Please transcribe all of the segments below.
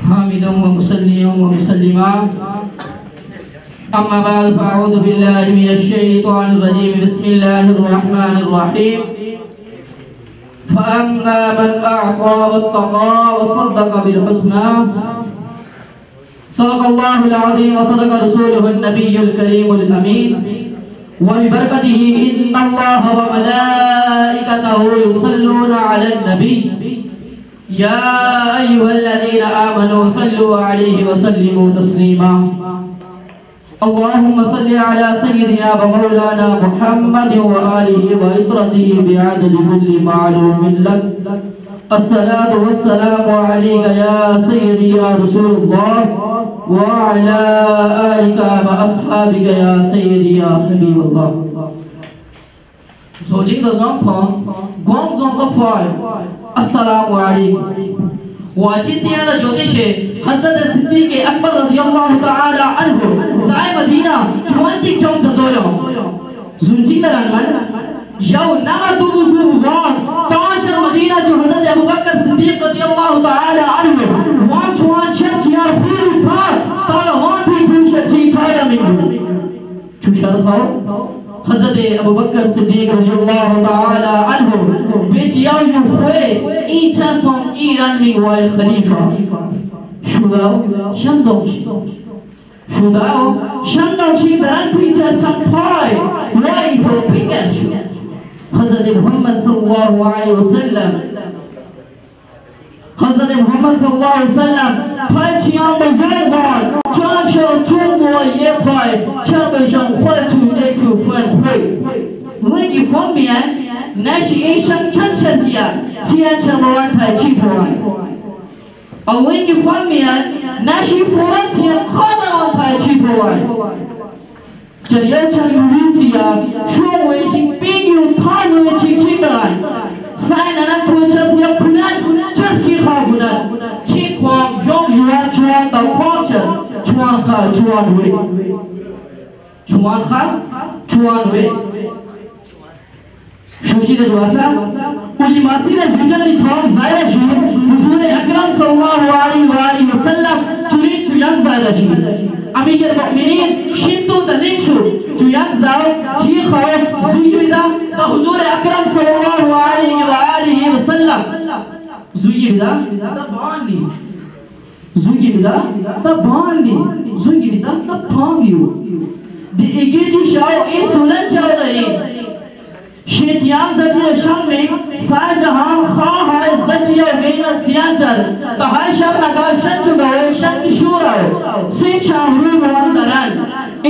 हामिदुन व मुसल्लियन व मुसल्लिमा अम्मा बाद फ़अऊज़ु बिल्लाहि मिनश शैतानिर रजीम बिस्मिल्लाहिर रहमानिर रहीम फ़अम्मा मन अअता वत्तक़ा व सद्दक़ बिल हुस्ना सदक़ल्लाहुल अज़ीम व सदक़ रसूलुहुन नबियुल करीमुल अमीन व बिबरकतिही इन्नल्लाहा व मलाइकतहु युसल्लूना अलन नबी या अय्युहल्लज़ीना आमनू सल्लु अलैहि व सल्लिमू तस्लीमा अल्लाहुम्मा सल्लि अला सय्यिदिना व मौलाना मुहम्मद व आलिहि व इत्रतिहि बिअददि कुल्ली मालूमिन लक अस्सलातु वस्सलामु अलैका या सय्यदी या रसूलल्लाह व अला आलिका व अस्हाबिका या सय्यदी या Habibullah Zoji da zanpan gong zong da fai Assalamu alaikum वाजितिया दा ज्योतिषे हज़रत सिद्दीक़ अकबर रज़ियल्लाहु ताला अन्हु साए मदीना 20 चौक दज़ोलो जुंजी दरंगन यौ नमा दुबु वान ताजर मदीना जो हज़रत अबू बकर सिद्दीक़ रज़ियल्लाहु ताला अन्हु वान चुआन शर्चियार खुरू था ताला वान भी पूछे जी थारा मिंगु चुशर खाओ हज़रत अबू बकर सिद्दीक़ रज़ियल्लाहु ताला अन्हु बेचियाओ यू हुए ईचन तुम ईरान में हुआ खलीफा शुदाओ शंदोंशी दरन पीछे चंपाई वाई तो पिंगर शु हज़रत मोहम्मद सल्लल्लाहु अलैहि वसल्लम पाँचियां में ये बार चांशों चुम्बो ये पाए चंबेशों ख़ुल्तु नेकु फ़न ख़ुई रुई फ़ोमिया नशी एशन चंचतिया सियान चलवान था चिपोई रुई फ़ोमिया नशी फ़ोरंतिया खानावान था चिपोई चलिए चलुरिसिया शोवेशी पिंगू थानो चिचिंगलाई साइना पुचसिया पुनान चर्ची खाबुनान चिक्वाम यों युवान चुआन दा क्वांचर चुआन खा चुआन वे शोशी ने दुआसा उली मासी ने बिजली थाम ज़ायरा जी हुजूर अकरम सल्लल्लाहु अलैहि वसल्लम चुरीन चुयान ज़ायरा जी अमीर मुमिनीन शिंतु दनिशु चुयान ज़ाओ जी खाओ जुयबिदा ता हुजूर अकरम सल्लल्लाहु अलैहि वसल्लम जुयबिदा ता बांडी जुयबिदा ता पांगियो दी इगेजी शाओ ए सुलन चाओ दई शेजियान ज़तिया शंग में साजहां खां है ज़तिया वेलन सियांचर तहाई शर नगा शंचु गए शंग शूरा सिंचा रूम वंदरन ए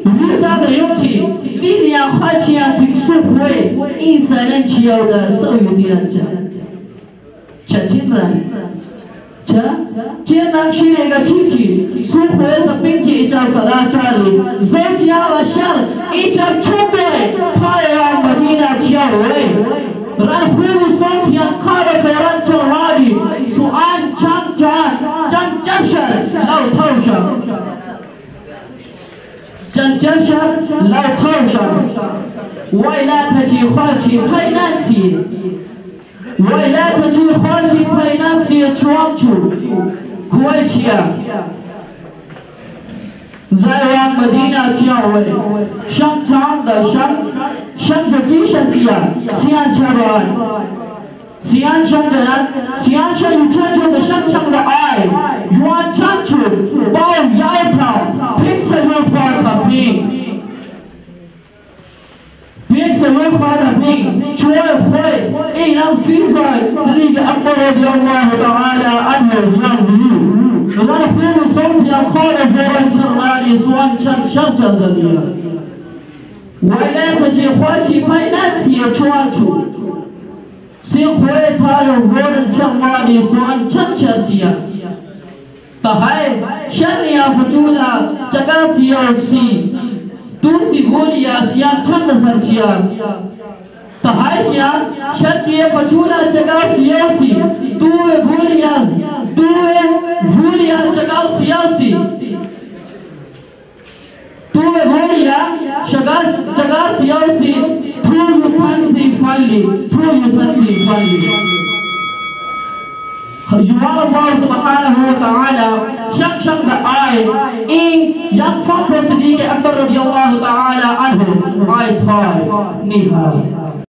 रूसा द युची लिलिया खाचिया तिक्सु हुए ई सलन चिया दा सोयुदियांचा चचिंद्रा चेंदंग शिरेगा चीची सुखोए द पिंची इचा सदा चाली ज़तिया वशर इचा चुपे पाया मदीना चिया हुए रन खुलू सोंटिया खारे फेरन चलवादी सुआन चंग चर्शर लव थाउशा चंग चर्शर लव थाउशा वाइला तची ख्वाची फाइनेंसी वाइला तची ख्वाची फाइनेंसी चुआंचू कुवैचिया ज़ायवान मदीना चिया हुए शंग चांग दा शंग जती शंतिया सियान चरवान सियान शंगरन सियान शंग चंचो दा शंग दा आय युआन चंचो बाव याय प्राव पिक से लो ख्वार का पिंग चुए हुए ए नाम फीफाई सलीग अकबर रज़ियल्लाहु ताला अन्हु यंगू रन फिर सोंट या खारे बोरन चरनाली सुआन चर दलिया वाइला तजी ख्वाची फाइनेंसी चुआंचू से हुए थालो बोरन चरनाली सुआन चर जिया तहाय शरिया फतूला चगासिया सी तुसी बोलिया सियान चंद संचिया तहाय सियान शचिए फचूला चगासिया सी तूवे बोलिया चगासिया तूवे बोलिया चगासिया सी थू यू संति फल्ली Yuan Allah subhanahu wa ta'ala shang da ai in yang fa Siddiq Akbar radiyallahu ta'ala anhu ai thai ni hai